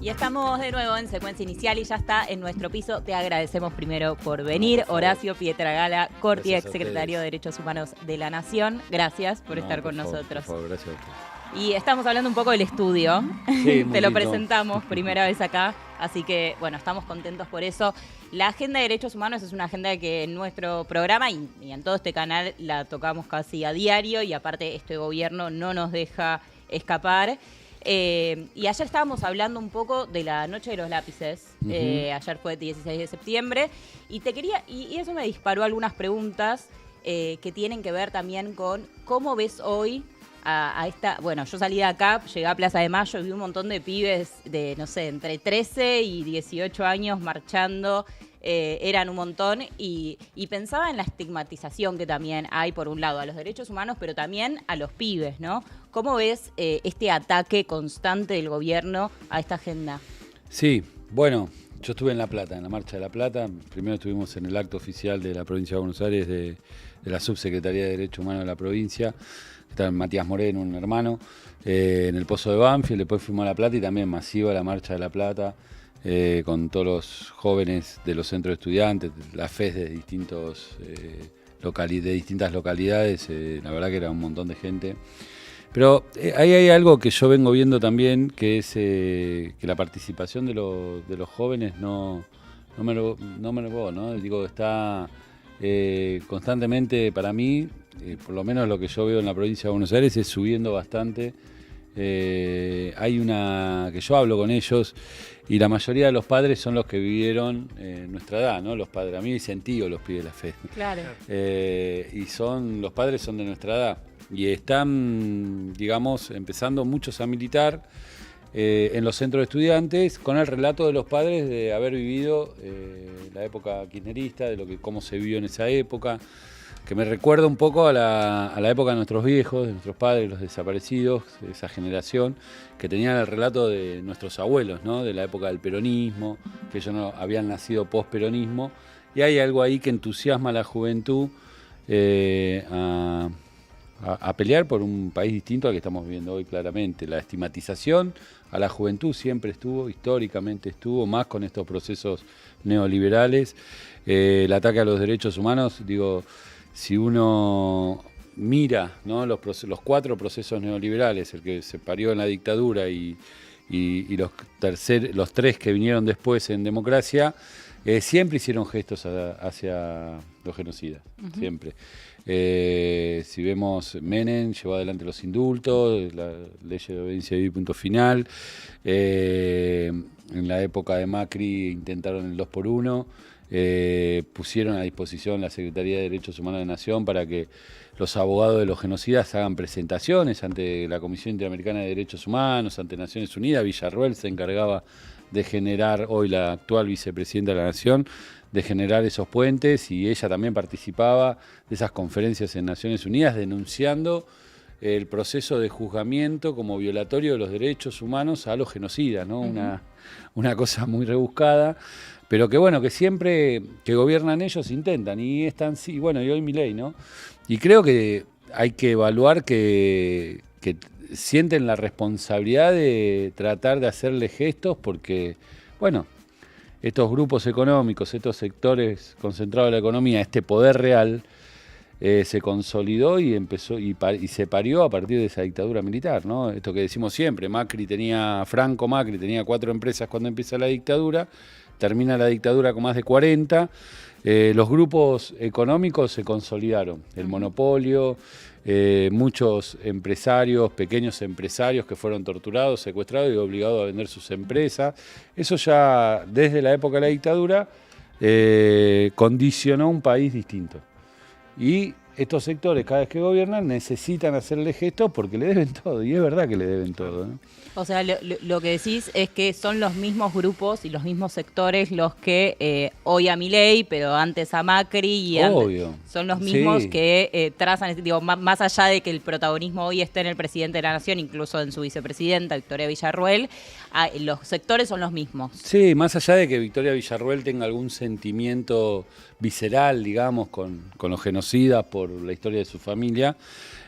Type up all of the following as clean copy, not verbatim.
Y estamos de nuevo en Secuencia Inicial y ya está en nuestro piso. Te agradecemos primero por venir, Horacio Pietragala, Corti, ex secretario de Derechos Humanos de la Nación. Gracias por estar con nosotros. Por favor, gracias a usted. Y estamos hablando un poco del estudio. Sí, Te lo presentamos primera vez acá, así que bueno, estamos contentos por eso. La agenda de derechos humanos es una agenda que en nuestro programa y en todo este canal la tocamos casi a diario y aparte este gobierno no nos deja escapar. Y ayer estábamos hablando un poco de la Noche de los Lápices. Ayer fue 16 de septiembre y y eso me disparó algunas preguntas que tienen que ver también con cómo ves hoy a esta. Bueno, yo salí de acá, llegué a Plaza de Mayo y vi un montón de pibes de, no sé, entre 13 y 18 años marchando. Eran un montón y pensaba en la estigmatización que también hay, por un lado, a los derechos humanos, pero también a los pibes, ¿no? ¿Cómo ves este ataque constante del gobierno a esta agenda? Sí, bueno, yo estuve en La Plata, en la Marcha de La Plata. Primero estuvimos en el acto oficial de la provincia de Buenos Aires de la Subsecretaría de Derechos Humanos de la provincia. Estaba Matías Moreno, un hermano, en el Pozo de Banfield. Después fuimos a La Plata y también masiva la Marcha de La Plata. Con todos los jóvenes de los centros de estudiantes, la FES de distintas localidades, la verdad que era un montón de gente. Pero ahí hay algo que yo vengo viendo también, que es que la participación de los jóvenes no digo, está constantemente, para mí, por lo menos lo que yo veo en la provincia de Buenos Aires, es subiendo bastante. Hay una que yo hablo con ellos y la mayoría de los padres son los que vivieron nuestra edad, ¿no? Los padres, a mí dicen tío los pibes de la fe. Claro. Y los padres son de nuestra edad y están, digamos, empezando muchos a militar en los centros de estudiantes con el relato de los padres de haber vivido la época kirchnerista, de cómo se vivió en esa época, que me recuerda un poco a la época de nuestros viejos, de nuestros padres, los desaparecidos, de esa generación, que tenían el relato de nuestros abuelos, ¿no? De la época del peronismo, que ellos no habían nacido post-peronismo, y hay algo ahí que entusiasma a la juventud a pelear por un país distinto al que estamos viviendo hoy claramente. La estigmatización a la juventud siempre estuvo, históricamente estuvo, más con estos procesos neoliberales. El ataque a los derechos humanos, digo, si uno mira, ¿no? los 4 procesos neoliberales, el que se parió en la dictadura y los 3 que vinieron después en democracia, siempre hicieron gestos hacia los genocidas, siempre. Si vemos, Menem llevó adelante los indultos, la ley de obediencia civil, punto final. En la época de Macri intentaron el 2x1. Pusieron a disposición la Secretaría de Derechos Humanos de la Nación para que los abogados de los genocidas hagan presentaciones ante la Comisión Interamericana de Derechos Humanos, ante Naciones Unidas. Villarroel se encargaba de generar, hoy la actual vicepresidenta de la Nación, de generar esos puentes, y ella también participaba de esas conferencias en Naciones Unidas denunciando el proceso de juzgamiento como violatorio de los derechos humanos a los genocidas, ¿no? Una cosa muy rebuscada, pero que bueno, que siempre que gobiernan ellos intentan, y están, sí, bueno, y hoy Milei, ¿no? Y creo que hay que evaluar que sienten la responsabilidad de tratar de hacerle gestos, porque, bueno, estos grupos económicos, estos sectores concentrados de la economía, este poder real, se consolidó y empezó y se parió a partir de esa dictadura militar, ¿no? Esto que decimos siempre, Franco Macri tenía 4 empresas cuando empieza la dictadura, termina la dictadura con más de 40, los grupos económicos se consolidaron, el monopolio, muchos empresarios, pequeños empresarios que fueron torturados, secuestrados y obligados a vender sus empresas. Eso ya desde la época de la dictadura condicionó un país distinto. Y estos sectores, cada vez que gobiernan, necesitan hacerle gestos porque le deben todo, y es verdad que le deben todo, ¿no? O sea, lo que decís es que son los mismos grupos y los mismos sectores los que hoy a Milei, pero antes a Macri, y son los mismos que trazan, digo, más allá de que el protagonismo hoy esté en el presidente de la Nación, incluso en su vicepresidenta, Victoria Villarroel, los sectores son los mismos. Sí, más allá de que Victoria Villarroel tenga algún sentimiento visceral, digamos, con los genocidas por la historia de su familia,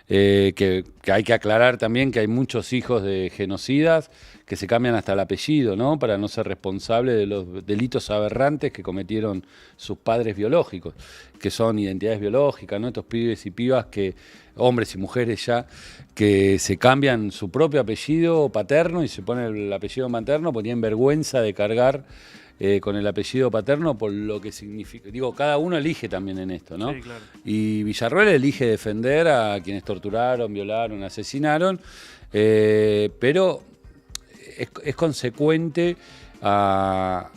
que hay que aclarar también que hay muchos hijos de genocidas que se cambian hasta el apellido, ¿no? Para no ser responsables de los delitos aberrantes que cometieron sus padres biológicos, que son identidades biológicas, ¿no? Estos pibes y pibas que, hombres y mujeres ya, que se cambian su propio apellido paterno y se ponen el apellido materno porque tienen vergüenza de cargar con el apellido paterno por lo que significa. Digo, cada uno elige también en esto, ¿no? Sí, claro. Y Villarroel elige defender a quienes torturaron, violaron, asesinaron, pero es consecuente a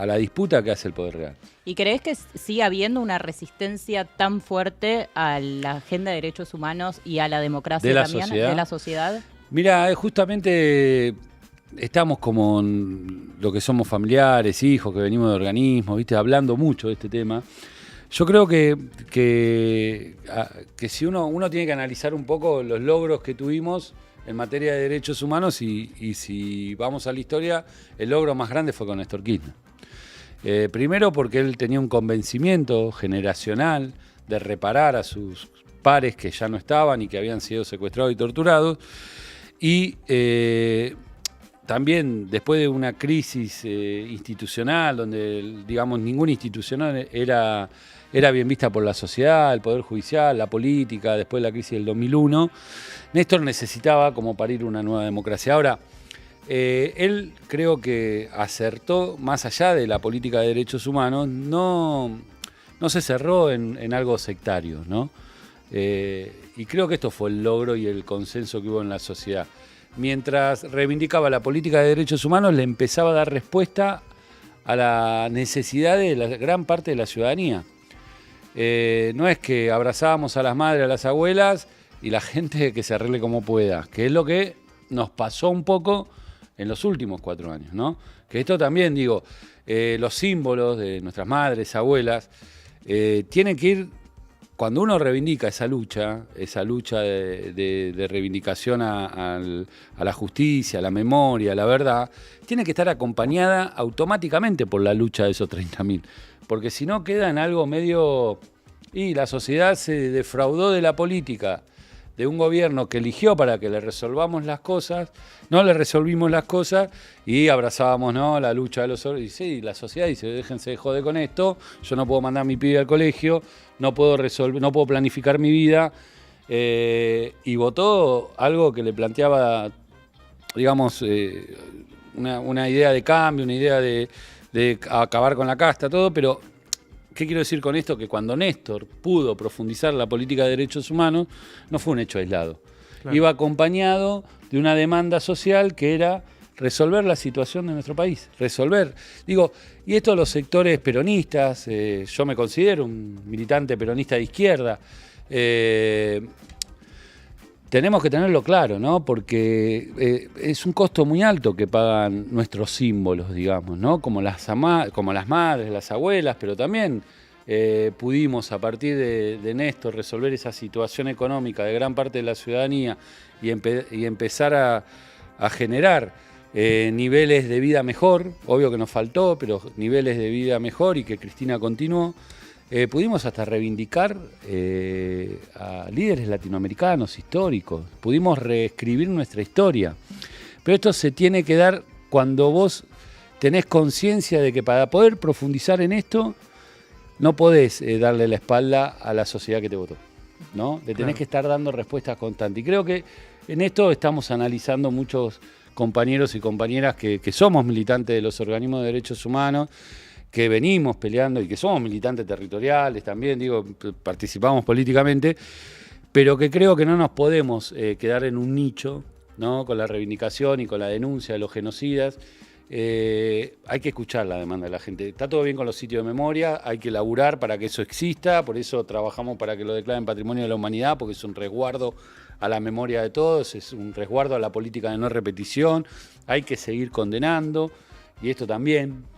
la disputa que hace el poder real. ¿Y crees que sigue habiendo una resistencia tan fuerte a la agenda de derechos humanos y a la democracia de la sociedad? Mira, justamente estamos como lo que somos familiares, hijos, que venimos de organismos, ¿viste? Hablando mucho de este tema. Yo creo que si uno tiene que analizar un poco los logros que tuvimos en materia de derechos humanos y si vamos a la historia, el logro más grande fue con Néstor Kirchner. Primero porque él tenía un convencimiento generacional de reparar a sus pares que ya no estaban y que habían sido secuestrados y torturados. Y también después de una crisis institucional, donde digamos ninguna institución era bien vista por la sociedad, el Poder Judicial, la política, después de la crisis del 2001, Néstor necesitaba como parir una nueva democracia. Ahora, él creo que acertó, más allá de la política de derechos humanos, no se cerró en algo sectario, ¿no? Y creo que esto fue el logro y el consenso que hubo en la sociedad. Mientras reivindicaba la política de derechos humanos, le empezaba a dar respuesta a la necesidad de la gran parte de la ciudadanía. No es que abrazábamos a las madres, a las abuelas y la gente que se arregle como pueda, que es lo que nos pasó un poco en los últimos 4 años, ¿no? Que esto también, digo, los símbolos de nuestras madres, abuelas, tienen que ir. Cuando uno reivindica esa lucha de reivindicación a la justicia, a la memoria, a la verdad, tiene que estar acompañada automáticamente por la lucha de esos 30.000. Porque si no queda en algo medio. Y la sociedad se defraudó de la política, de un gobierno que eligió para que le resolvamos las cosas, no le resolvimos las cosas y abrazábamos, ¿no?, la lucha de los. Y sí, la sociedad dice: déjense de joder con esto, yo no puedo mandar a mi pibe al colegio, no puedo planificar mi vida, y votó algo que le planteaba, digamos, una idea de cambio, una idea de acabar con la casta, todo, pero ¿qué quiero decir con esto? Que cuando Néstor pudo profundizar la política de derechos humanos, no fue un hecho aislado. Claro. Iba acompañado de una demanda social que era resolver la situación de nuestro país, resolver. Digo, y esto los sectores peronistas, yo me considero un militante peronista de izquierda, tenemos que tenerlo claro, ¿no? Porque es un costo muy alto que pagan nuestros símbolos, digamos, ¿no? Como las madres, las abuelas, pero también pudimos a partir de Néstor resolver esa situación económica de gran parte de la ciudadanía y empezar a generar niveles de vida mejor, obvio que nos faltó, pero niveles de vida mejor y que Cristina continuó. Pudimos hasta reivindicar a líderes latinoamericanos históricos, pudimos reescribir nuestra historia. Pero esto se tiene que dar cuando vos tenés conciencia de que para poder profundizar en esto, no podés darle la espalda a la sociedad que te votó, ¿no? Le tenés que estar dando respuestas constantes. Y creo que en esto estamos analizando muchos compañeros y compañeras que somos militantes de los organismos de derechos humanos, que venimos peleando y que somos militantes territoriales también, digo, participamos políticamente, pero que creo que no nos podemos quedar en un nicho, ¿no?, con la reivindicación y con la denuncia de los genocidas. Hay que escuchar la demanda de la gente. Está todo bien con los sitios de memoria, hay que laburar para que eso exista, por eso trabajamos para que lo declaren Patrimonio de la Humanidad, porque es un resguardo a la memoria de todos, es un resguardo a la política de no repetición, hay que seguir condenando, y esto también.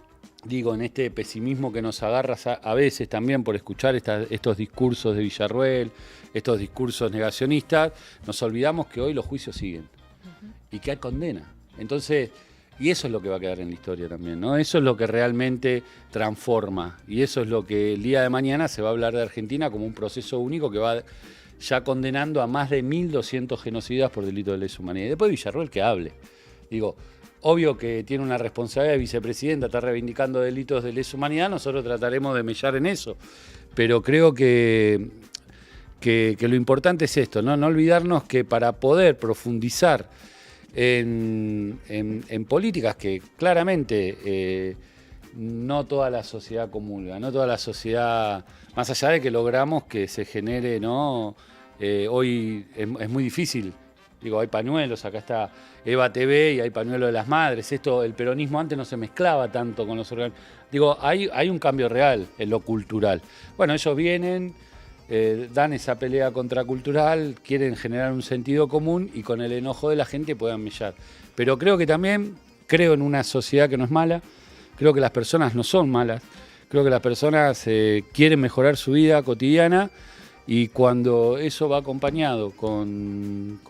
Digo, en este pesimismo que nos agarra a veces también por escuchar estos discursos de Villarroel, estos discursos negacionistas, nos olvidamos que hoy los juicios siguen y que hay condena. Entonces, y eso es lo que va a quedar en la historia también, ¿no? Eso es lo que realmente transforma y eso es lo que el día de mañana se va a hablar de Argentina como un proceso único que va ya condenando a más de 1.200 genocidas por delito de lesa humanidad. Y después Villarroel que hable. Digo, obvio que tiene una responsabilidad de vicepresidenta, está reivindicando delitos de lesa humanidad, nosotros trataremos de mellar en eso. Pero creo que lo importante es esto, ¿no? No olvidarnos que para poder profundizar en políticas que claramente no toda la sociedad comulga, no toda la sociedad, más allá de que logramos que se genere, ¿no? Hoy es muy difícil, digo, hay pañuelos, acá está Eva TV y hay pañuelos de las madres, el peronismo antes no se mezclaba tanto con los organismos, digo, hay un cambio real en lo cultural. Bueno, ellos vienen, dan esa pelea contracultural, quieren generar un sentido común y con el enojo de la gente puedan mellar. Pero creo que también, creo en una sociedad que no es mala, creo que las personas no son malas, creo que las personas quieren mejorar su vida cotidiana y cuando eso va acompañado con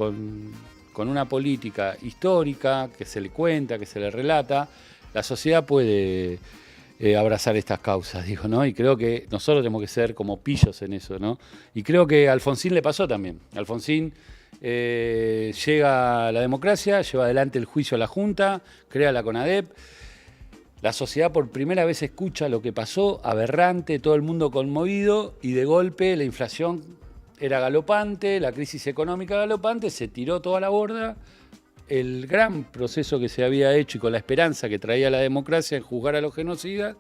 una política histórica que se le cuenta, que se le relata, la sociedad puede abrazar estas causas, digo, ¿no? Y creo que nosotros tenemos que ser como pillos en eso, ¿no? Y creo que a Alfonsín le pasó también. Alfonsín llega a la democracia, lleva adelante el juicio a la Junta, crea la CONADEP. La sociedad por primera vez escucha lo que pasó, aberrante, todo el mundo conmovido, y de golpe la inflación era galopante, la crisis económica galopante, se tiró toda la borda. El gran proceso que se había hecho y con la esperanza que traía la democracia en juzgar a los genocidas,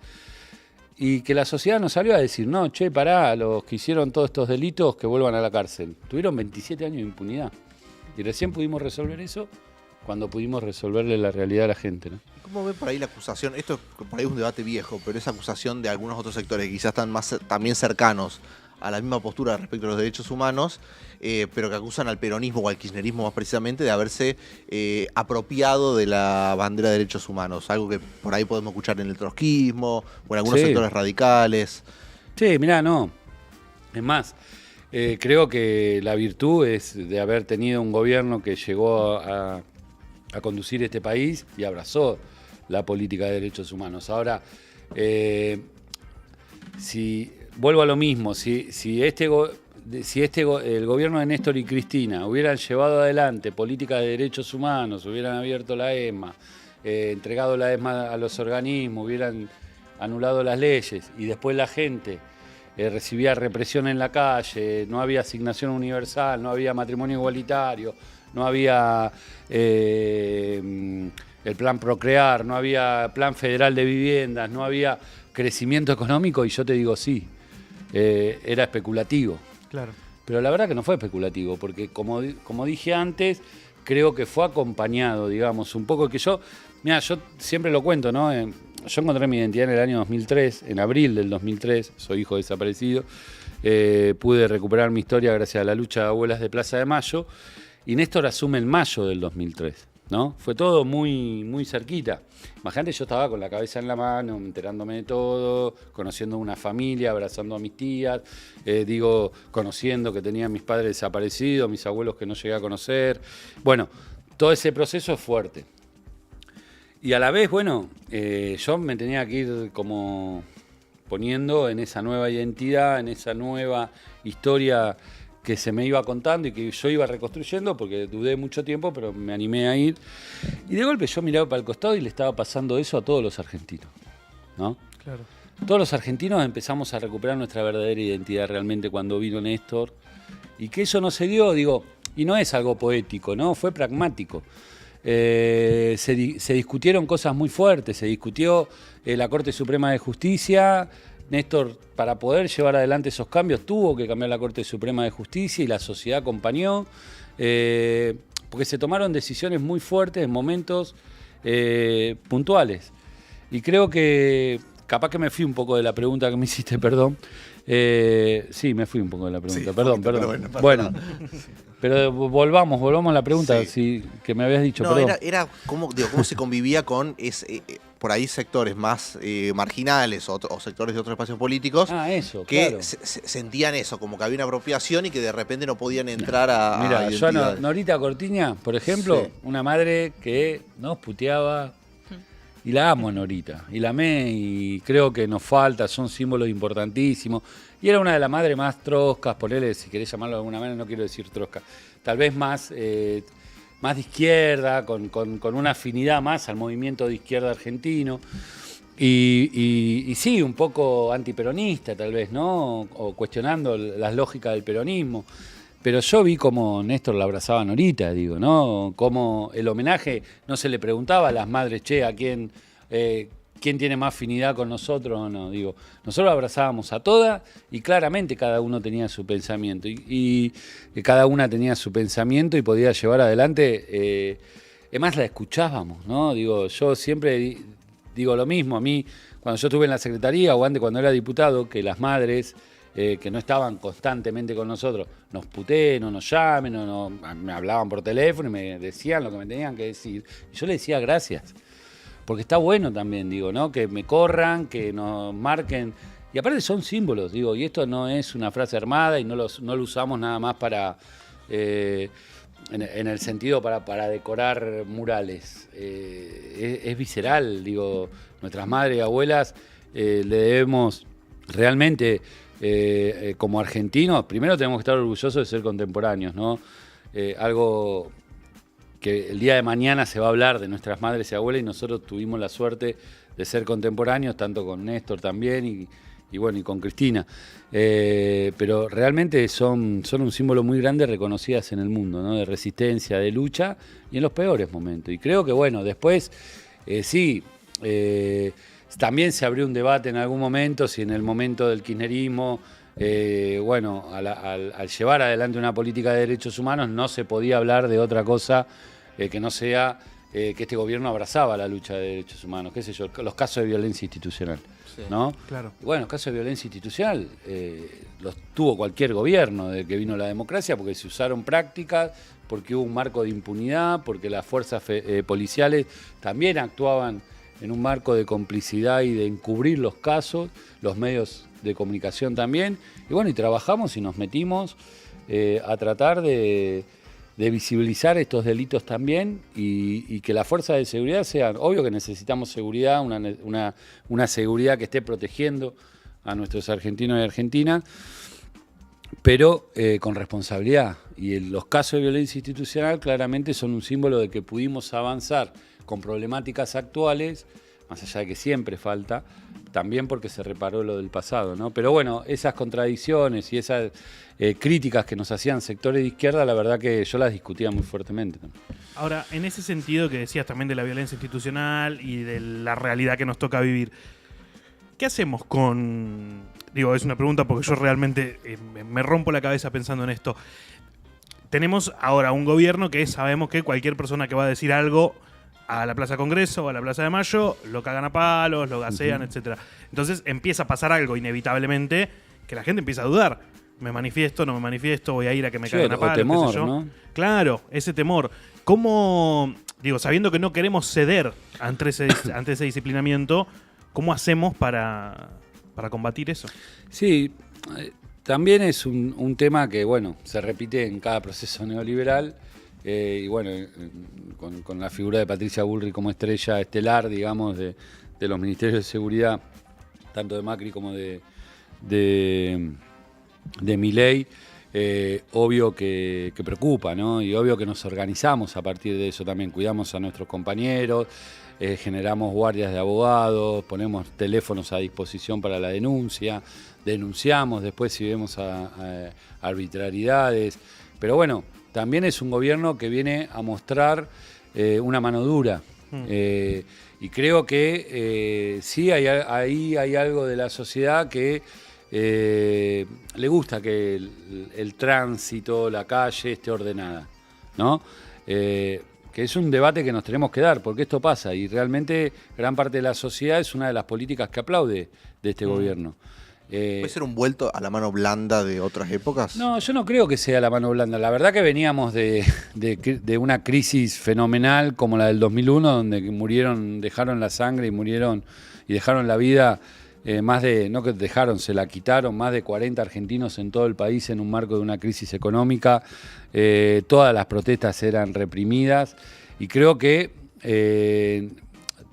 y que la sociedad nos salió a decir, no, che, pará, los que hicieron todos estos delitos que vuelvan a la cárcel. Tuvieron 27 años de impunidad. Y recién pudimos resolver eso cuando pudimos resolverle la realidad a la gente, ¿no? ¿Cómo ve por ahí la acusación? Esto por ahí es un debate viejo, pero esa acusación de algunos otros sectores que quizás están más también cercanos a la misma postura respecto a los derechos humanos, pero que acusan al peronismo o al kirchnerismo más precisamente de haberse apropiado de la bandera de derechos humanos, algo que por ahí podemos escuchar en el trotskismo o en algunos sectores radicales? Sí, mirá, no. Es más, creo que la virtud es de haber tenido un gobierno que llegó a conducir este país y abrazó la política de derechos humanos. Ahora, si vuelvo a lo mismo, si el gobierno de Néstor y Cristina hubieran llevado adelante política de derechos humanos, hubieran abierto la ESMA, entregado la ESMA a los organismos, hubieran anulado las leyes y después la gente recibía represión en la calle, no había asignación universal, no había matrimonio igualitario, no había el plan Procrear, no había plan federal de viviendas, no había crecimiento económico, y yo te digo sí, era especulativo. Claro. Pero la verdad que no fue especulativo, porque como dije antes, creo que fue acompañado, digamos, un poco que yo siempre lo cuento, ¿no? Yo encontré mi identidad en el año 2003, en abril del 2003, soy hijo desaparecido, pude recuperar mi historia gracias a la lucha de abuelas de Plaza de Mayo, y Néstor asume en mayo del 2003, ¿no? Fue todo muy, muy cerquita. Imagínate, yo estaba con la cabeza en la mano, enterándome de todo, conociendo una familia, abrazando a mis tías, conociendo que tenía a mis padres desaparecidos, mis abuelos que no llegué a conocer. Bueno, todo ese proceso es fuerte. Y a la vez, bueno, yo me tenía que ir como poniendo en esa nueva identidad, en esa nueva historia que se me iba contando y que yo iba reconstruyendo, porque dudé mucho tiempo, pero me animé a ir. Y de golpe yo miraba para el costado y le estaba pasando eso a todos los argentinos, ¿no? Claro. Todos los argentinos empezamos a recuperar nuestra verdadera identidad realmente cuando vino Néstor. Y que eso no se dio, y no es algo poético, ¿no? Fue pragmático. Se discutieron cosas muy fuertes, se discutió la Corte Suprema de Justicia. Néstor, para poder llevar adelante esos cambios, tuvo que cambiar la Corte Suprema de Justicia y la sociedad acompañó, porque se tomaron decisiones muy fuertes en momentos puntuales. Y creo que, capaz que me fui un poco de la pregunta que me hiciste, perdón. Sí, me fui un poco de la pregunta, sí, perdón. Bueno, pero volvamos a la pregunta que me habías dicho. No, perdón. era cómo se convivía con por ahí sectores más marginales o sectores de otros espacios políticos que claro. sentían eso, como que había una apropiación y que de repente no podían entrar a Mira, yo identidades. Norita Cortiña, por ejemplo, una madre que nos puteaba, Y la amo a Norita, y la amé, y creo que nos falta, son símbolos importantísimos. Y era una de las madres más troscas, ponele, si querés llamarlo de alguna manera, no quiero decir trosca, tal vez más de izquierda, con una afinidad más al movimiento de izquierda argentino. Y sí, un poco antiperonista tal vez, ¿no? O cuestionando las lógicas del peronismo. Pero yo vi cómo Néstor la abrazaba a Norita, digo, ¿no? Cómo el homenaje no se le preguntaba a las madres, che, ¿a quién tiene más afinidad con nosotros o no? Digo, nosotros abrazábamos a todas y claramente cada uno tenía su pensamiento. Y cada una tenía su pensamiento y podía llevar adelante. Además la escuchábamos, ¿no? Digo, yo siempre digo lo mismo. A mí, cuando yo estuve en la secretaría o antes cuando era diputado, que las madres que no estaban constantemente con nosotros nos puteen, no nos llamen, me hablaban por teléfono y me decían lo que me tenían que decir. Y yo les decía gracias. Porque está bueno también, digo, ¿no? Que me corran, que nos marquen. Y aparte son símbolos, digo, y esto no es una frase armada y no lo usamos nada más para, en el sentido para decorar murales. Es visceral, digo, nuestras madres y abuelas le debemos realmente, como argentinos, primero tenemos que estar orgullosos de ser contemporáneos, ¿no? Algo que el día de mañana se va a hablar de nuestras madres y abuelas y nosotros tuvimos la suerte de ser contemporáneos, tanto con Néstor también y bueno, y con Cristina. Pero realmente son un símbolo muy grande reconocidas en el mundo, ¿no? De resistencia, de lucha y en los peores momentos. Y creo que bueno, después también se abrió un debate en algún momento, si en el momento del kirchnerismo, bueno, al llevar adelante una política de derechos humanos no se podía hablar de otra cosa que no sea que este gobierno abrazaba la lucha de derechos humanos, qué sé yo, los casos de violencia institucional, sí, ¿no? Claro. Y bueno, casos de violencia institucional los tuvo cualquier gobierno desde que vino la democracia, porque se usaron prácticas, porque hubo un marco de impunidad, porque las fuerzas policiales también actuaban en un marco de complicidad y de encubrir los casos, los medios de comunicación también, y bueno, y trabajamos y nos metimos a tratar de visibilizar estos delitos también y que las fuerzas de seguridad sean, obvio que necesitamos seguridad, una seguridad que esté protegiendo a nuestros argentinos y argentinas, pero con responsabilidad. Y los casos de violencia institucional claramente son un símbolo de que pudimos avanzar con problemáticas actuales, más allá de que siempre falta, también porque se reparó lo del pasado, ¿no? Pero bueno, esas contradicciones y esas críticas que nos hacían sectores de izquierda, la verdad que yo las discutía muy fuertemente también. Ahora, en ese sentido que decías también de la violencia institucional y de la realidad que nos toca vivir, ¿qué hacemos con...? Digo, es una pregunta porque yo realmente me rompo la cabeza pensando en esto. Tenemos ahora un gobierno que sabemos que cualquier persona que va a decir algo a la Plaza Congreso o a la Plaza de Mayo, lo cagan a palos, lo gasean, etcétera. Entonces empieza a pasar algo inevitablemente que la gente empieza a dudar. ¿Me manifiesto, no me manifiesto? ¿Voy a ir a que me caguen a palos? Temor, qué sé yo? ¿no? Claro, ese temor. ¿Cómo, digo, sabiendo que no queremos ceder ante ese disciplinamiento, cómo hacemos para combatir eso? Sí, también es un tema que, bueno, se repite en cada proceso neoliberal. Y bueno, con la figura de Patricia Bullrich como estrella estelar, digamos, de los ministerios de seguridad, tanto de Macri como de Milei, obvio que preocupa, ¿no? Y obvio que nos organizamos a partir de eso también, cuidamos a nuestros compañeros, generamos guardias de abogados, ponemos teléfonos a disposición para la denuncia, denunciamos después si vemos arbitrariedades, pero bueno, también es un gobierno que viene a mostrar una mano dura. Y creo que sí, ahí hay algo de la sociedad que le gusta que el tránsito, la calle esté ordenada, ¿no? Que es un debate que nos tenemos que dar, porque esto pasa y realmente gran parte de la sociedad es una de las políticas que aplaude de este gobierno. ¿Puede ser un vuelto a la mano blanda de otras épocas? No, yo no creo que sea la mano blanda. La verdad que veníamos de una crisis fenomenal como la del 2001, donde dejaron la sangre y dejaron la vida, no que dejaron, se la quitaron, más de 40 argentinos en todo el país en un marco de una crisis económica. Todas las protestas eran reprimidas y creo que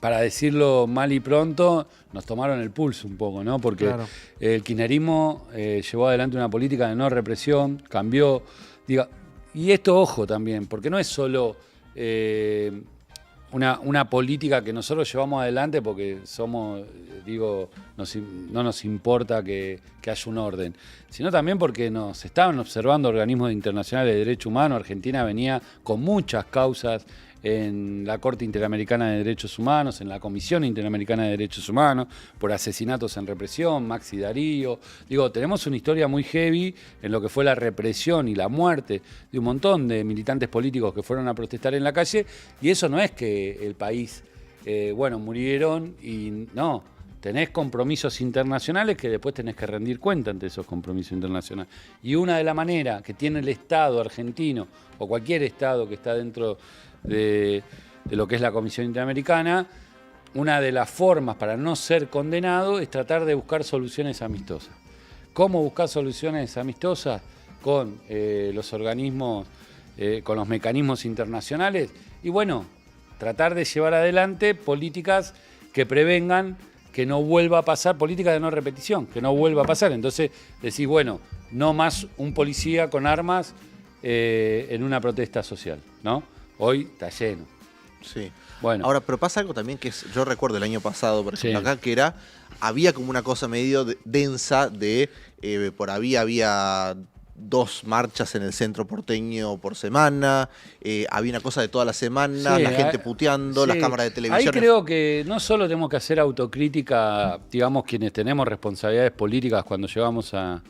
para decirlo mal y pronto, nos tomaron el pulso un poco, ¿no? Porque Claro. el kirchnerismo llevó adelante una política de no represión, cambió, diga, y esto ojo también, porque no es solo una política que nosotros llevamos adelante porque somos, no nos importa que haya un orden, sino también porque nos estaban observando organismos internacionales de derechos humanos. Argentina venía con muchas causas en la Corte Interamericana de Derechos Humanos, en la Comisión Interamericana de Derechos Humanos, por asesinatos en represión, Maxi Darío. Tenemos una historia muy heavy en lo que fue la represión y la muerte de un montón de militantes políticos que fueron a protestar en la calle, y eso no es que el país, murieron y no. Tenés compromisos internacionales que después tenés que rendir cuenta ante esos compromisos internacionales. Y una de las maneras que tiene el Estado argentino, o cualquier Estado que está dentro de lo que es la Comisión Interamericana, una de las formas para no ser condenado es tratar de buscar soluciones amistosas. ¿Cómo buscar soluciones amistosas? Con los organismos, con los mecanismos internacionales, y tratar de llevar adelante políticas que prevengan que no vuelva a pasar, políticas de no repetición, que no vuelva a pasar. Entonces decís, no más un policía con armas en una protesta social, ¿no? Hoy está lleno. Sí. Bueno. Ahora, pero pasa algo también yo recuerdo el año pasado, por ejemplo, acá, que había como una cosa medio densa de, por ahí había 2 marchas en el centro porteño por semana, había una cosa de toda la semana, la gente puteando, las cámaras de televisión. Ahí creo que no solo tenemos que hacer autocrítica, digamos, quienes tenemos responsabilidades políticas cuando llegamos al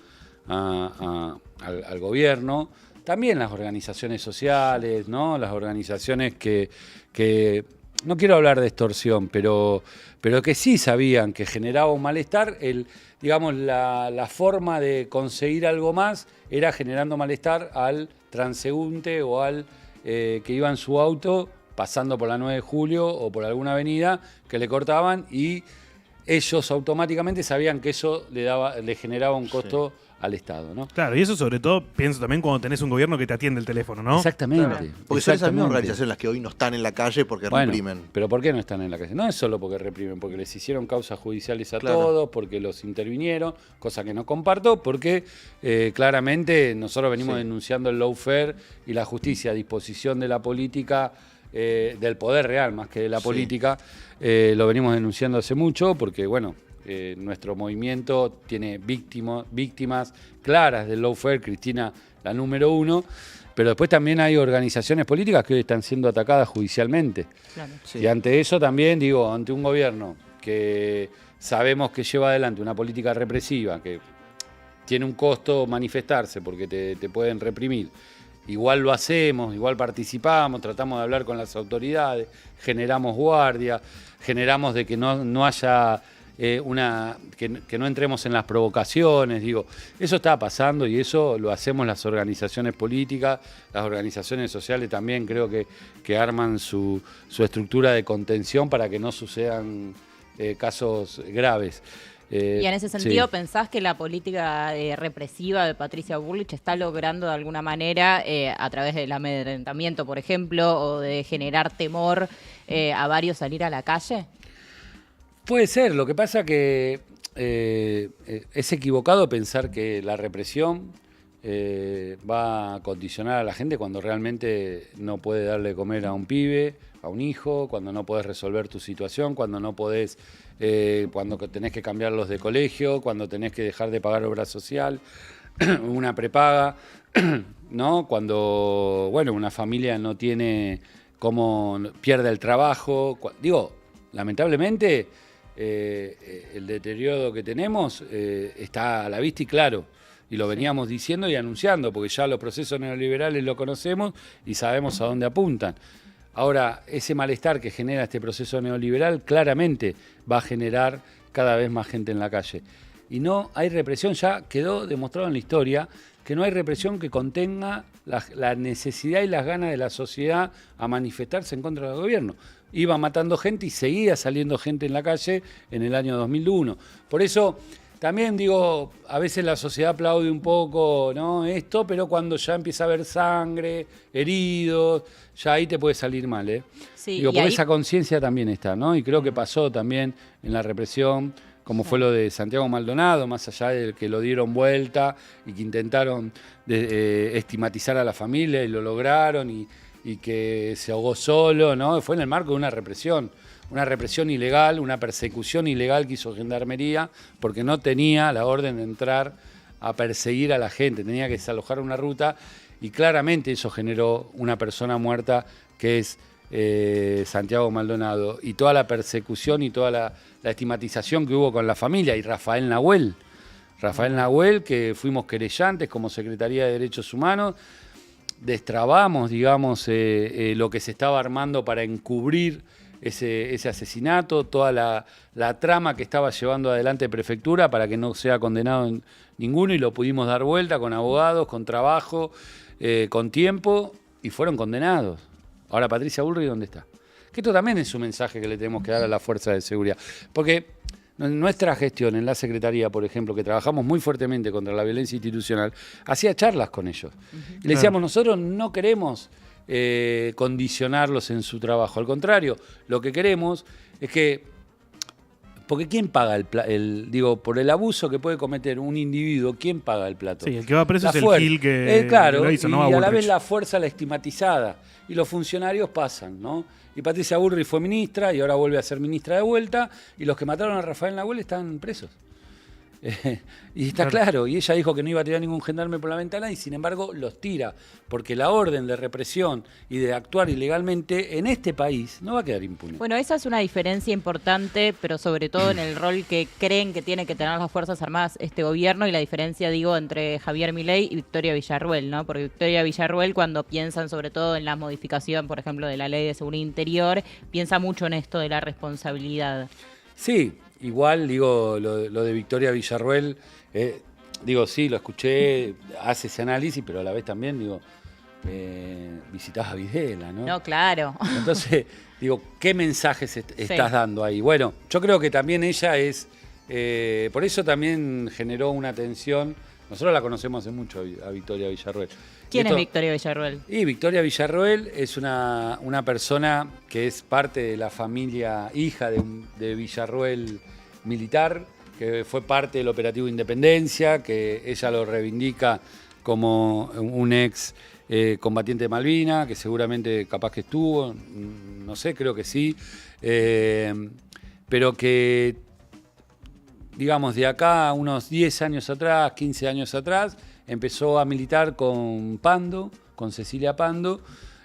gobierno, también las organizaciones sociales, ¿no? Las organizaciones que no quiero hablar de extorsión, pero que sí sabían que generaba un malestar. La forma de conseguir algo más era generando malestar al transeúnte o al que iba en su auto pasando por la 9 de julio o por alguna avenida que le cortaban, y ellos automáticamente sabían que eso le generaba un costo al Estado, ¿no? Claro, y eso sobre todo pienso también cuando tenés un gobierno que te atiende el teléfono, ¿no? Exactamente. Claro. Porque son esas mismas organizaciones las que hoy no están en la calle porque reprimen. Pero ¿por qué no están en la calle? No es solo porque reprimen, porque les hicieron causas judiciales a Claro. todos, porque los intervinieron, cosa que no comparto, porque claramente nosotros venimos denunciando el lawfare y la justicia a disposición de la política, del poder real más que de la política. Lo venimos denunciando hace mucho porque, nuestro movimiento tiene víctimas claras del lawfare, Cristina la número 1, pero después también hay organizaciones políticas que hoy están siendo atacadas judicialmente. Claro. Sí. Y ante eso también, ante un gobierno que sabemos que lleva adelante una política represiva, que tiene un costo manifestarse porque te pueden reprimir, igual lo hacemos, igual participamos, tratamos de hablar con las autoridades, generamos guardia, generamos de que no haya... que no entremos en las provocaciones, eso está pasando y eso lo hacemos las organizaciones políticas, las organizaciones sociales también creo que arman su estructura de contención para que no sucedan casos graves. Y en ese sentido, ¿pensás que la política represiva de Patricia Bullrich está logrando de alguna manera, a través del amedrentamiento, por ejemplo, o de generar temor a varios salir a la calle? Puede ser, lo que pasa que es equivocado pensar que la represión va a condicionar a la gente cuando realmente no puede darle de comer a un pibe, a un hijo, cuando no podés resolver tu situación, cuando no podés, cuando tenés que cambiarlos de colegio, cuando tenés que dejar de pagar obra social, una prepaga, ¿no? Cuando, una familia no tiene cómo, pierde el trabajo. Lamentablemente... el deterioro que tenemos está a la vista y claro, y lo veníamos diciendo y anunciando, porque ya los procesos neoliberales lo conocemos y sabemos a dónde apuntan. Ahora, ese malestar que genera este proceso neoliberal claramente va a generar cada vez más gente en la calle. Y no hay represión, ya quedó demostrado en la historia que no hay represión que contenga la necesidad y las ganas de la sociedad a manifestarse en contra del gobierno. Iba matando gente y seguía saliendo gente en la calle en el año 2001. Por eso también digo, a veces la sociedad aplaude un poco, ¿no? Esto, pero cuando ya empieza a haber sangre, heridos, ya ahí te puede salir mal, ¿eh? Sí, Digo, y porque ahí- esa conciencia también está, ¿no? Y creo que pasó también en la represión, como fue lo de Santiago Maldonado, más allá de que lo dieron vuelta y que intentaron estigmatizar a la familia y lo lograron y que se ahogó solo, ¿no? Fue en el marco de una represión ilegal, una persecución ilegal que hizo Gendarmería, porque no tenía la orden de entrar a perseguir a la gente, tenía que desalojar una ruta y claramente eso generó una persona muerta que es Santiago Maldonado, y toda la persecución y toda la estigmatización que hubo con la familia, y Rafael Nahuel, que fuimos querellantes como Secretaría de Derechos Humanos, destrabamos, digamos, lo que se estaba armando para encubrir ese asesinato, toda la trama que estaba llevando adelante Prefectura para que no sea condenado en ninguno, y lo pudimos dar vuelta con abogados, con trabajo, con tiempo, y fueron condenados. Ahora, Patricia Bullrich, ¿dónde está? Que esto también es un mensaje que le tenemos que dar a las fuerzas de seguridad. Porque en nuestra gestión en la Secretaría, por ejemplo, que trabajamos muy fuertemente contra la violencia institucional, hacía charlas con ellos. Y le decíamos, nosotros no queremos condicionarlos en su trabajo. Al contrario, lo que queremos es que... Porque ¿quién paga digo, por el abuso que puede cometer un individuo, ¿quién paga el plato? Sí, el que va preso La es el fuerza. Gil que Claro, lo hizo, y ¿no? a la Bullrich. vez la fuerza la estigmatizada. Y los funcionarios pasan, ¿no? Y Patricia Bullrich fue ministra y ahora vuelve a ser ministra de vuelta, y los que mataron a Rafael Nahuel están presos. Y está claro, y ella dijo que no iba a tirar ningún gendarme por la ventana y sin embargo los tira, porque la orden de represión y de actuar ilegalmente en este país no va a quedar impune. Bueno, esa es una diferencia importante, pero sobre todo en el rol que creen que tiene que tener las Fuerzas Armadas este gobierno, y la diferencia, digo, entre Javier Milei y Victoria Villarruel, ¿no? Porque Victoria Villarruel, cuando piensan sobre todo en la modificación, por ejemplo, de la Ley de Seguridad Interior, piensa mucho en esto de la responsabilidad. Sí, igual, digo, lo de Victoria Villarruel, digo, sí, lo escuché, hace ese análisis, pero a la vez también, digo, visitaba a Videla, ¿no? No, claro. Entonces, digo, ¿qué mensajes estás dando ahí? Bueno, yo creo que también ella es, por eso también generó una tensión. Nosotros la conocemos hace mucho a Victoria Villarruel. ¿Quién es Victoria Villarruel? Y Victoria Villarruel es una persona que es parte de la familia, hija de Villarruel militar, que fue parte del operativo Independencia, que ella lo reivindica como un ex combatiente de Malvinas, que seguramente capaz que estuvo, no sé, creo que sí, pero que, digamos, de acá a unos 10 años atrás, 15 años atrás, empezó a militar con Pando, con Cecilia Pando,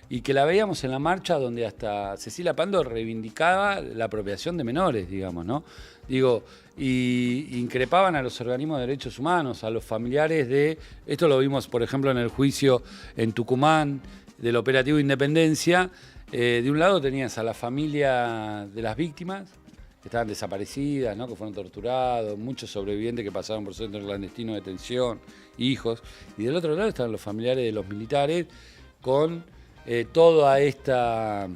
y que la veíamos en la marcha donde hasta Cecilia Pando reivindicaba la apropiación de menores, digamos, ¿no? Digo, y increpaban a los organismos de derechos humanos, a los familiares de... Esto lo vimos, por ejemplo, en el juicio en Tucumán del operativo Independencia. De un lado tenías a la familia de las víctimas, que estaban desaparecidas, ¿no? Que fueron torturados, muchos sobrevivientes que pasaron por centros clandestinos de detención, hijos. Y del otro lado estaban los familiares de los militares con toda este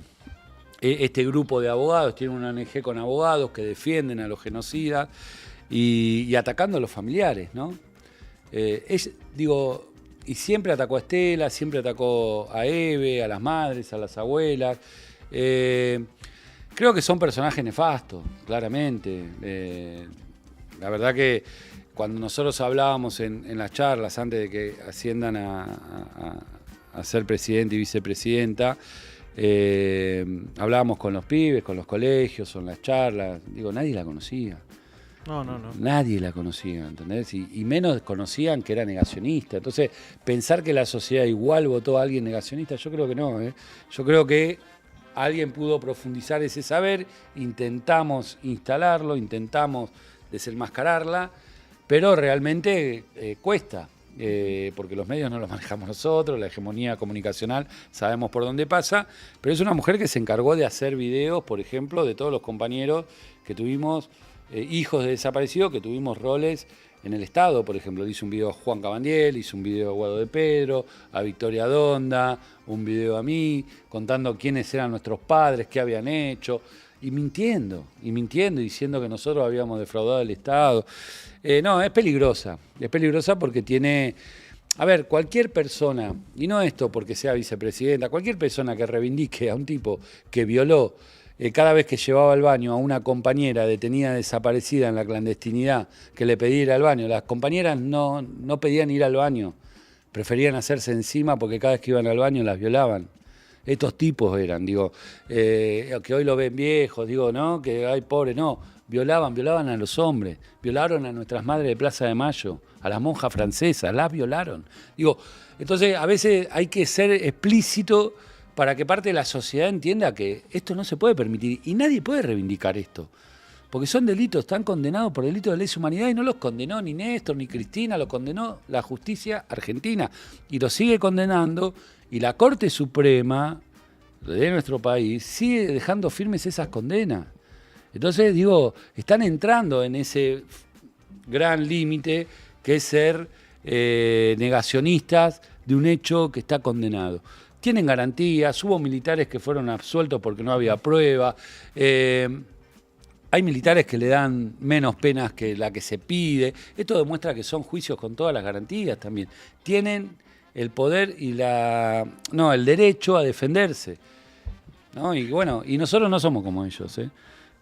grupo de abogados. Tienen una ONG con abogados que defienden a los genocidas y atacando a los familiares, ¿no? Digo, y siempre atacó a Estela, siempre atacó a Eve, a las madres, a las abuelas. Creo que son personajes nefastos, claramente. La verdad que cuando nosotros hablábamos en las charlas, antes de que asciendan a ser presidente y vicepresidenta, hablábamos con los pibes, con los colegios, en las charlas. Digo, nadie la conocía. No. Nadie la conocía, ¿entendés? Y menos conocían que era negacionista. Entonces, pensar que la sociedad igual votó a alguien negacionista, yo creo que no. Yo creo que alguien pudo profundizar ese saber, intentamos instalarlo, intentamos desenmascararla, pero realmente cuesta, porque los medios no los manejamos nosotros, la hegemonía comunicacional sabemos por dónde pasa, pero es una mujer que se encargó de hacer videos, por ejemplo, de todos los compañeros que tuvimos, hijos de desaparecidos, que tuvimos roles en el Estado. Por ejemplo, le hizo un video a Juan Cabandiel, hizo un video a Guado de Pedro, a Victoria Donda, un video a mí, contando quiénes eran nuestros padres, qué habían hecho. y mintiendo, diciendo que nosotros habíamos defraudado al Estado. No, es peligrosa porque tiene... A ver, cualquier persona, y no esto porque sea vicepresidenta, cualquier persona que reivindique a un tipo que violó cada vez que llevaba al baño a una compañera detenida desaparecida en la clandestinidad, que le pedía ir al baño, las compañeras no pedían ir al baño, preferían hacerse encima porque cada vez que iban al baño las violaban. Estos tipos eran, digo, que hoy lo ven viejos, digo, ¿no? Que ay, pobre, no. Violaban a los hombres, violaron a nuestras madres de Plaza de Mayo, a las monjas francesas, las violaron. Digo, entonces a veces hay que ser explícito para que parte de la sociedad entienda que esto no se puede permitir y nadie puede reivindicar esto. Porque son delitos, están condenados por delitos de lesa humanidad y no los condenó ni Néstor ni Cristina, los condenó la justicia argentina y los sigue condenando y la Corte Suprema de nuestro país sigue dejando firmes esas condenas. Entonces, digo, están entrando en ese gran límite que es ser negacionistas de un hecho que está condenado. Tienen garantías, hubo militares que fueron absueltos porque no había prueba, hay militares que le dan menos penas que la que se pide. Esto demuestra que son juicios con todas las garantías también. Tienen el poder y el derecho a defenderse, ¿no? Y bueno, y nosotros no somos como ellos, ¿eh?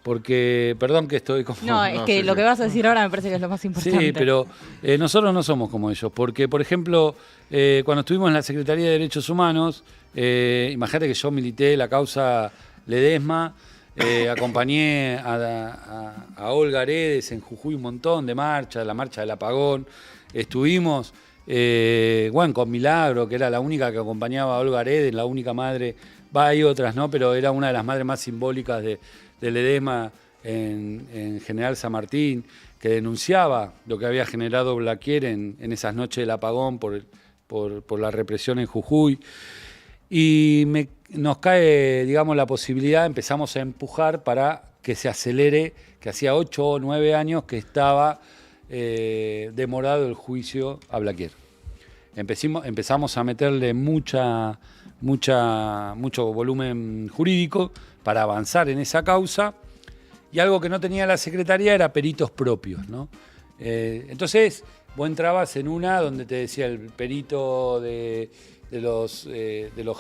Porque, perdón que estoy como... No, es que lo que vas a decir ahora me parece que es lo más importante. Sí, pero nosotros no somos como ellos, porque, por ejemplo, cuando estuvimos en la Secretaría de Derechos Humanos, imagínate que yo milité la causa Ledesma, acompañé a Olga Aredes en Jujuy un montón de marchas, la marcha del apagón, estuvimos, con Milagro, que era la única que acompañaba a Olga Aredes, la única madre, hay otras, ¿no? Pero era una de las madres más simbólicas de Ledesma en General San Martín, que denunciaba lo que había generado Blaquier en esas noches del apagón por la represión en Jujuy. Y nos cae, digamos, la posibilidad, empezamos a empujar para que se acelere, que hacía 8 o 9 años que estaba demorado el juicio a Blaquier. Empezamos a meterle mucho volumen jurídico para avanzar en esa causa, y algo que no tenía la Secretaría era peritos propios, ¿no? Entonces, vos entrabas en una donde te decía el perito de los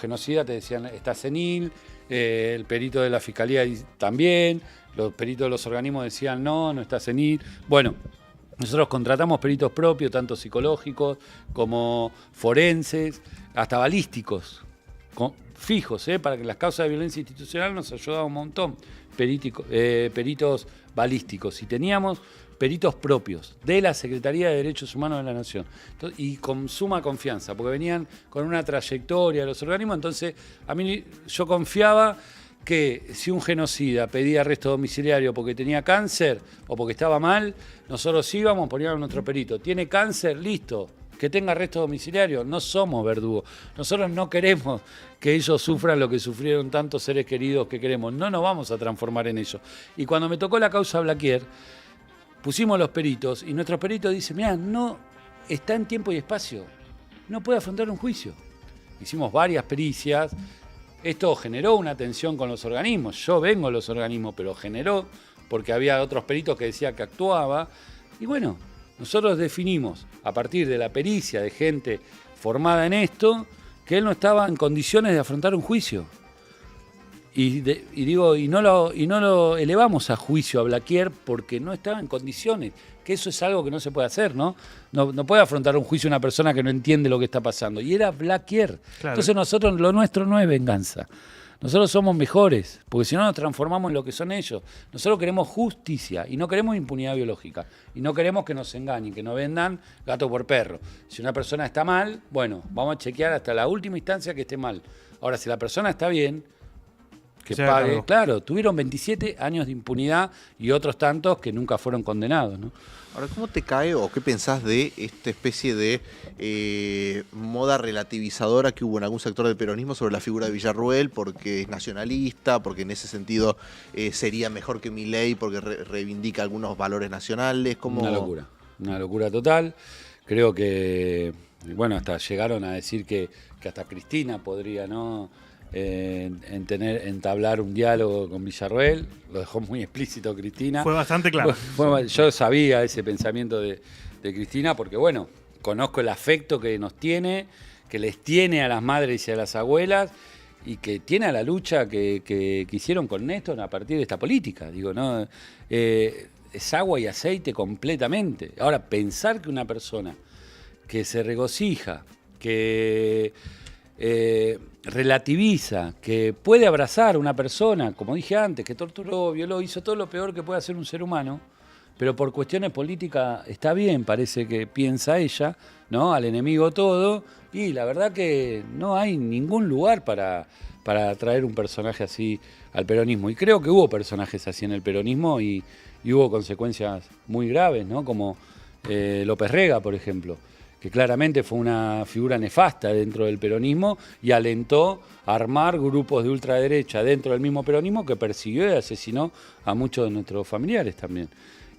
genocidas, te decían está senil, el perito de la Fiscalía también, los peritos de los organismos decían no está senil. Bueno, nosotros contratamos peritos propios, tanto psicológicos como forenses, hasta balísticos, fijos, para que las causas de violencia institucional nos ayudaban un montón, peritos balísticos, y teníamos peritos propios de la Secretaría de Derechos Humanos de la Nación. Entonces, y con suma confianza, porque venían con una trayectoria de los organismos, entonces yo confiaba que si un genocida pedía arresto domiciliario porque tenía cáncer o porque estaba mal, nosotros íbamos, poníamos a nuestro perito, tiene cáncer, listo, que tenga arresto domiciliario, no somos verdugos. Nosotros no queremos que ellos sufran lo que sufrieron tantos seres queridos que queremos, no nos vamos a transformar en eso. Y cuando me tocó la causa Blaquier, pusimos los peritos y nuestros peritos dicen, mirá, no está en tiempo y espacio, no puede afrontar un juicio. Hicimos varias pericias, esto generó una tensión con los organismos, yo vengo a los organismos, pero generó, porque había otros peritos que decían que actuaba, y bueno, nosotros definimos, a partir de la pericia de gente formada en esto, que él no estaba en condiciones de afrontar un juicio. Y no lo elevamos a juicio a Blaquier porque no estaba en condiciones, que eso es algo que no se puede hacer, ¿no? No puede afrontar un juicio una persona que no entiende lo que está pasando. Y era Blaquier. Claro. Entonces nosotros, lo nuestro no es venganza. Nosotros somos mejores, porque si no nos transformamos en lo que son ellos. Nosotros queremos justicia y no queremos impunidad biológica. Y no queremos que nos engañen, que nos vendan gato por perro. Si una persona está mal, bueno, vamos a chequear hasta la última instancia que esté mal. Ahora, si la persona está bien, que pague. Claro. Claro, tuvieron 27 años de impunidad y otros tantos que nunca fueron condenados, ¿no? Ahora, ¿cómo te cae o qué pensás de esta especie de moda relativizadora que hubo en algún sector del peronismo sobre la figura de Villarruel porque es nacionalista, porque en ese sentido sería mejor que Milei porque reivindica algunos valores nacionales? ¿Cómo? Una locura total. Creo que, bueno, hasta llegaron a decir que hasta Cristina podría, ¿no?, entablar un diálogo con Villarroel. Lo dejó muy explícito Cristina. Fue bastante claro. Yo sabía ese pensamiento de Cristina porque, bueno, conozco el afecto que nos tiene, que les tiene a las madres y a las abuelas, y que tiene a la lucha que hicieron con Néstor a partir de esta política. Digo, ¿no? Es agua y aceite completamente. Ahora, pensar que una persona que se regocija, que relativiza, que puede abrazar a una persona, como dije antes, que torturó, violó, hizo todo lo peor que puede hacer un ser humano, pero por cuestiones políticas está bien, parece que piensa ella, ¿no? Al enemigo todo, y la verdad que no hay ningún lugar para traer un personaje así al peronismo. Y creo que hubo personajes así en el peronismo y hubo consecuencias muy graves, ¿no? Como López Rega, por ejemplo, que claramente fue una figura nefasta dentro del peronismo y alentó a armar grupos de ultraderecha dentro del mismo peronismo que persiguió y asesinó a muchos de nuestros familiares también.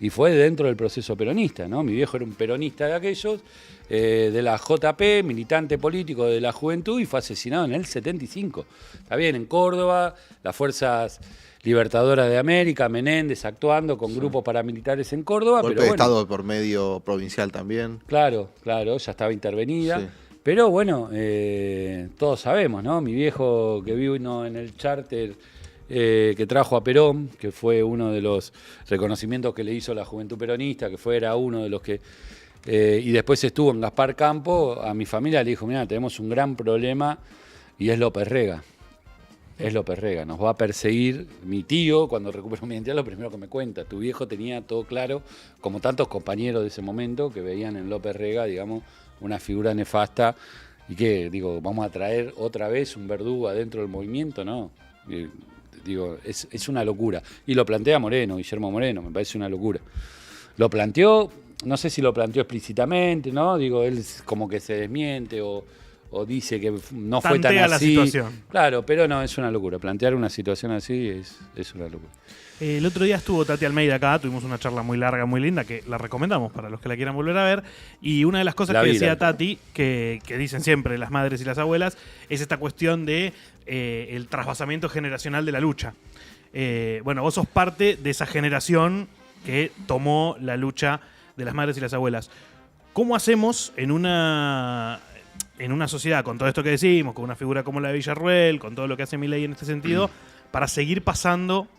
Y fue dentro del proceso peronista, ¿no? Mi viejo era un peronista de aquellos, de la JP, militante político de la juventud, y fue asesinado en el 75. Está bien, en Córdoba, las fuerzas libertadoras de América, Menéndez actuando con grupos paramilitares en Córdoba. Golpe pero de bueno, Estado por medio provincial también. Claro, ya estaba intervenida. Sí. Pero bueno, todos sabemos, ¿no? Mi viejo que vino en el charter que trajo a Perón, que fue uno de los reconocimientos que le hizo la Juventud Peronista, que era uno de los que... y después estuvo en Gaspar Campo, a mi familia le dijo, mira, tenemos un gran problema y es López Rega. Es López Rega, nos va a perseguir. Mi tío, cuando recuperó mi identidad, lo primero que me cuenta, tu viejo tenía todo claro, como tantos compañeros de ese momento que veían en López Rega, digamos, una figura nefasta, y que, digo, vamos a traer otra vez un verdugo adentro del movimiento, ¿no? Digo, es una locura. Y lo plantea Moreno, Guillermo Moreno, me parece una locura. Lo planteó, no sé si lo planteó explícitamente, ¿no? Digo, él como que se desmiente o dice que no fue tan Tantea así. la situación. Claro, pero no, es una locura. Plantear una situación así es una locura. El otro día estuvo Tati Almeida acá, tuvimos una charla muy larga, muy linda, que la recomendamos para los que la quieran volver a ver. Y una de las cosas que decía Tati, que dicen siempre las madres y las abuelas, es esta cuestión de el trasvasamiento generacional de la lucha. Bueno, vos sos parte de esa generación que tomó la lucha de las madres y las abuelas. ¿Cómo hacemos en una sociedad, con todo esto que decimos, con una figura como la de Villarroel, con todo lo que hace Milei en este sentido, para seguir pasando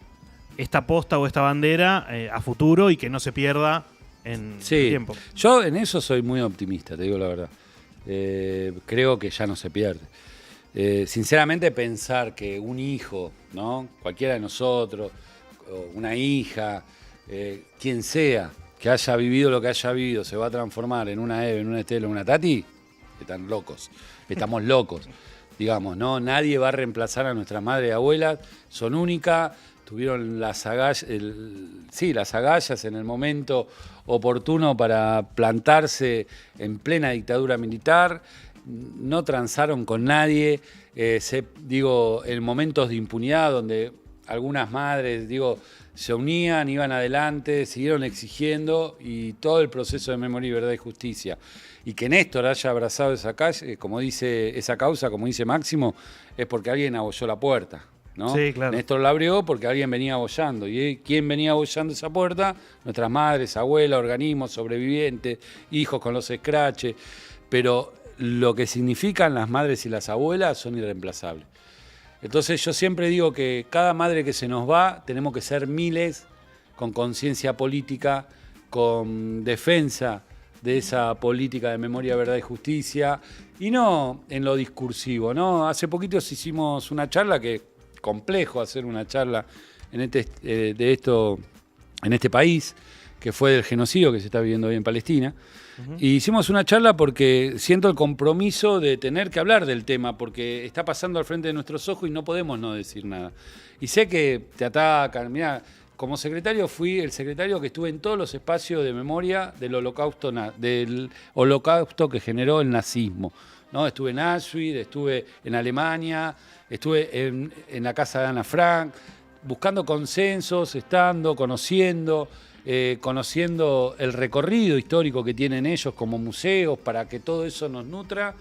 esta posta o esta bandera a futuro y que no se pierda en el tiempo? Yo en eso soy muy optimista, te digo la verdad. Creo que ya no se pierde. Sinceramente, pensar que un hijo, ¿no? Cualquiera de nosotros, una hija, quien sea, que haya vivido lo que haya vivido, se va a transformar en una Eve, en una Estela, en una Tati, están locos, estamos locos, digamos, ¿no? Nadie va a reemplazar a nuestras madres y abuelas, son únicas, tuvieron las agallas en el momento oportuno para plantarse en plena dictadura militar, no transaron con nadie, en momentos de impunidad donde algunas madres, se unían, iban adelante, siguieron exigiendo, y todo el proceso de memoria, verdad y justicia. Y que Néstor haya abrazado esa causa, como dice Máximo, es porque alguien abolló la puerta, ¿no? Sí, claro. Néstor la abrió porque alguien venía abollando. ¿Y quién venía abollando esa puerta? Nuestras madres, abuelas, organismos, sobrevivientes, hijos con los escraches. Pero lo que significan las madres y las abuelas son irreemplazables. Entonces yo siempre digo que cada madre que se nos va, tenemos que ser miles con conciencia política, con defensa de esa política de memoria, verdad y justicia, y no en lo discursivo, ¿no? Hace poquitos hicimos una charla, que complejo hacer una charla en este país, que fue del genocidio que se está viviendo hoy en Palestina. Y hicimos una charla porque siento el compromiso de tener que hablar del tema, porque está pasando al frente de nuestros ojos y no podemos no decir nada. Y sé que te atacan. Mirá, como secretario fui el secretario que estuve en todos los espacios de memoria del holocausto que generó el nazismo, ¿no? Estuve en Auschwitz, estuve en Alemania, estuve en la casa de Ana Frank, buscando consensos, conociendo el recorrido histórico que tienen ellos como museos, para que todo eso nos nutra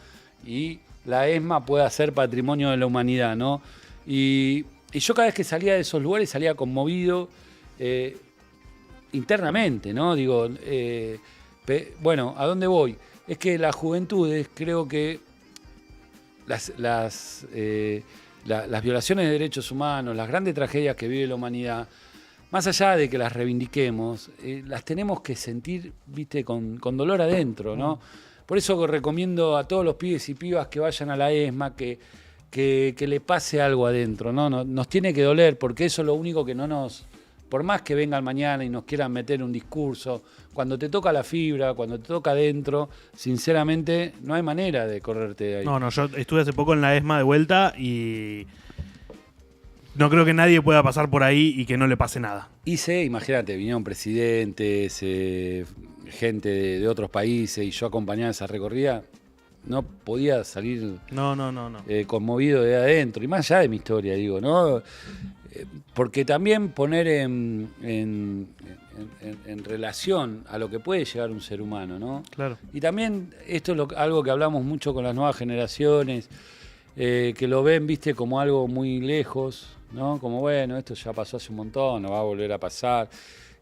y la ESMA pueda ser patrimonio de la humanidad, ¿no? Y yo cada vez que salía de esos lugares salía conmovido internamente, ¿no? Digo, bueno, ¿a dónde voy? Es que las juventudes, creo que las violaciones de derechos humanos, las grandes tragedias que vive la humanidad, más allá de que las reivindiquemos, las tenemos que sentir, viste, con dolor adentro, ¿no? Por eso recomiendo a todos los pibes y pibas que vayan a la ESMA, que le pase algo adentro, ¿no? Nos tiene que doler, porque eso es lo único que no nos... Por más que vengan mañana y nos quieran meter un discurso, cuando te toca la fibra, cuando te toca adentro, sinceramente no hay manera de correrte de ahí. No, yo estuve hace poco en la ESMA de vuelta y no creo que nadie pueda pasar por ahí y que no le pase nada. Imagínate, vinieron presidentes, gente de otros países y yo acompañaba esa recorrida, no podía salir No. conmovido de adentro, y más allá de mi historia, digo, ¿no? Porque también poner en relación a lo que puede llegar un ser humano, ¿no? Claro. Y también esto es algo que hablamos mucho con las nuevas generaciones, que lo ven, viste, como algo muy lejos, ¿no? Como, bueno, esto ya pasó hace un montón, no va a volver a pasar.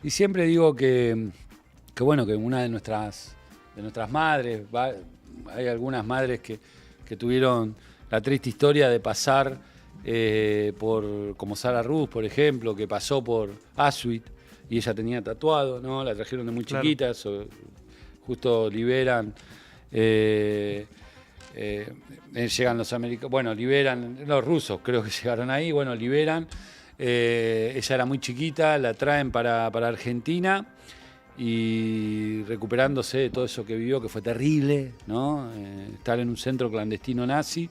Y siempre digo que bueno, que una de nuestras madres, hay algunas madres que tuvieron la triste historia de pasar como Sara Ruz, por ejemplo, que pasó por Auschwitz y ella tenía tatuado, ¿no? La trajeron de muy chiquita, justo liberan, llegan los americanos, bueno, liberan, los rusos creo que llegaron ahí, bueno, liberan, ella era muy chiquita, la traen para Argentina y recuperándose de todo eso que vivió, que fue terrible, ¿no? Estar en un centro clandestino nazi.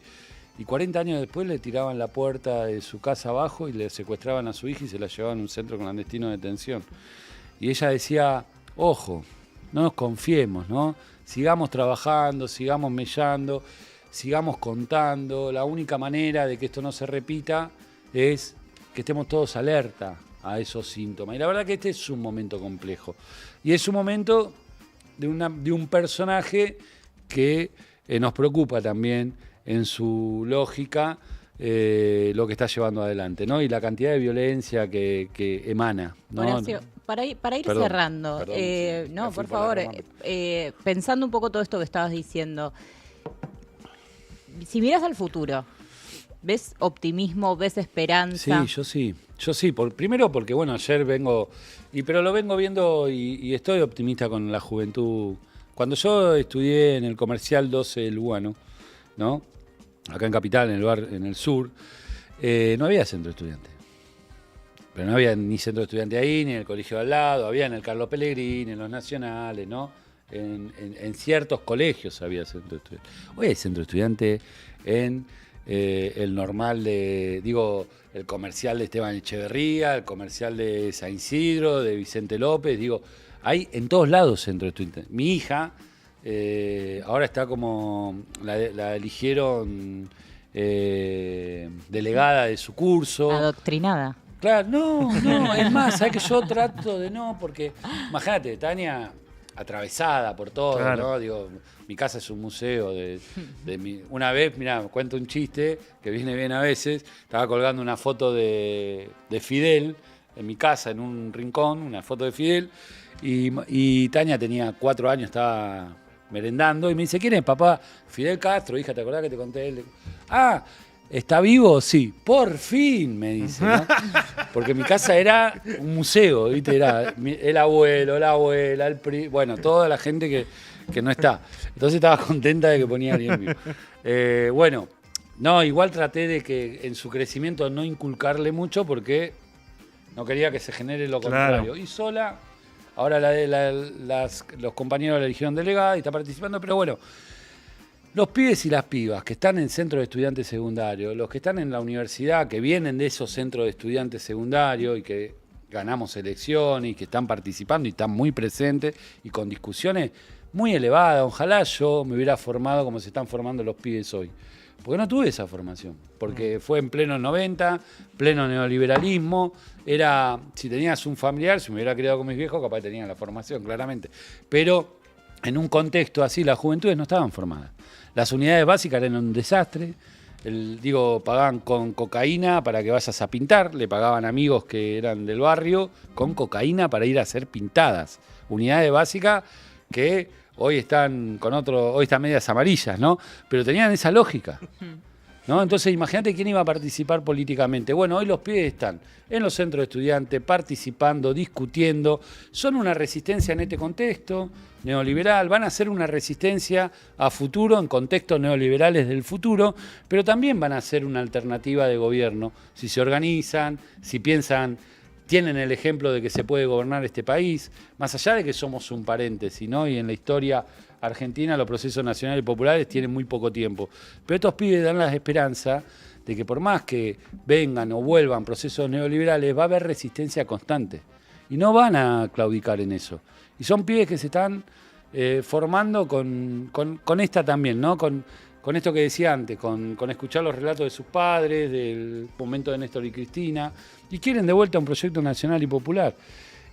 Y 40 años después le tiraban la puerta de su casa abajo y le secuestraban a su hija y se la llevaban a un centro clandestino de detención. Y ella decía, ojo, no nos confiemos, ¿no? Sigamos trabajando, sigamos mellando, sigamos contando. La única manera de que esto no se repita es que estemos todos alerta a esos síntomas. Y la verdad que este es un momento complejo. Y es un momento de un personaje que nos preocupa también en su lógica lo que está llevando adelante, ¿no? Y la cantidad de violencia que emana, ¿no? Horacio, para ir cerrando, no, por favor, pensando un poco todo esto que estabas diciendo, si miras al futuro, ¿ves optimismo, ves esperanza? Sí, yo sí. Primero porque, bueno, ayer pero lo vengo viendo y estoy optimista con la juventud. Cuando yo estudié en el Comercial 12 de Lugano, ¿no? Acá en Capital, en el sur, no había centro de estudiantes. Pero no había ni centro de estudiantes ahí, ni en el colegio de al lado, había en el Carlos Pellegrini, en los nacionales, ¿no? En ciertos colegios había centro de estudiantes. Hoy hay centro de estudiantes en el normal el comercial de Esteban Echeverría, el comercial de San Isidro, de Vicente López, hay en todos lados centro de estudiantes. Mi hija ahora está como, la eligieron delegada de su curso. Adoctrinada. Claro, no, es más, ¿sabes que yo trato de no? Porque, imagínate, Tania atravesada por todo, claro. ¿No? Mi casa es un museo una vez, mirá, cuento un chiste que viene bien a veces, estaba colgando una foto de Fidel en mi casa, en un rincón, una foto de Fidel, y Tania tenía 4 años, estaba merendando, y me dice, ¿quién es, papá? Fidel Castro, hija, ¿te acordás que te conté él? ¿Está vivo? Sí. Por fin, me dice, ¿no? Porque mi casa era un museo, ¿viste? Era el abuelo, la abuela, el primo, bueno, toda la gente que no está. Entonces estaba contenta de que ponía a alguien vivo. Bueno, no, igual traté de que en su crecimiento no inculcarle mucho porque no quería que se genere lo contrario. Claro. Y sola, ahora los compañeros la eligieron delegada y está participando, pero bueno. Los pibes y las pibas que están en centros de estudiantes secundarios, los que están en la universidad, que vienen de esos centros de estudiantes secundarios y que ganamos elecciones y que están participando y están muy presentes y con discusiones muy elevadas. Ojalá yo me hubiera formado como se están formando los pibes hoy. Porque no tuve esa formación. Porque fue en pleno 90, pleno neoliberalismo. Si tenías un familiar, si me hubiera criado con mis viejos, capaz tenía la formación, claramente. Pero en un contexto así, las juventudes no estaban formadas. Las unidades básicas eran un desastre. Pagaban con cocaína para que vayas a pintar, le pagaban amigos que eran del barrio con cocaína para ir a hacer pintadas. Unidades básicas que hoy están hoy están medias amarillas, ¿no? Pero tenían esa lógica, ¿no? Entonces imagínate quién iba a participar políticamente. Bueno, hoy los pibes están en los centros de estudiantes, participando, discutiendo, son una resistencia en este contexto neoliberal, van a ser una resistencia a futuro en contextos neoliberales del futuro, pero también van a ser una alternativa de gobierno, si se organizan, si piensan, tienen el ejemplo de que se puede gobernar este país, más allá de que somos un paréntesis, ¿no? Y en la historia argentina los procesos nacionales y populares tienen muy poco tiempo. Pero estos pibes dan la esperanza de que por más que vengan o vuelvan procesos neoliberales, va a haber resistencia constante. Y no van a claudicar en eso. Y son pibes que se están formando con esta también, ¿no? Con esto que decía antes, con escuchar los relatos de sus padres, del momento de Néstor y Cristina, y quieren de vuelta un proyecto nacional y popular.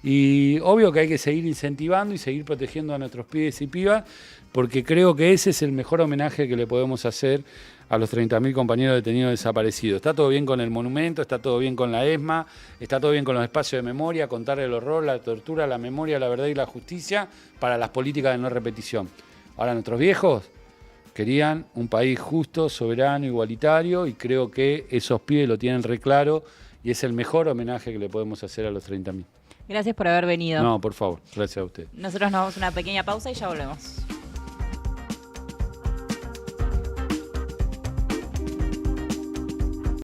Y obvio que hay que seguir incentivando y seguir protegiendo a nuestros pibes y pibas, porque creo que ese es el mejor homenaje que le podemos hacer a los 30.000 compañeros detenidos desaparecidos. Está todo bien con el monumento, está todo bien con la ESMA, está todo bien con los espacios de memoria, contar el horror, la tortura, la memoria, la verdad y la justicia para las políticas de no repetición. Ahora nuestros viejos querían un país justo, soberano, igualitario, y creo que esos pibes lo tienen re claro y es el mejor homenaje que le podemos hacer a los 30.000. Gracias por haber venido. No, por favor, gracias a usted. Nosotros nos vamos a una pequeña pausa y ya volvemos.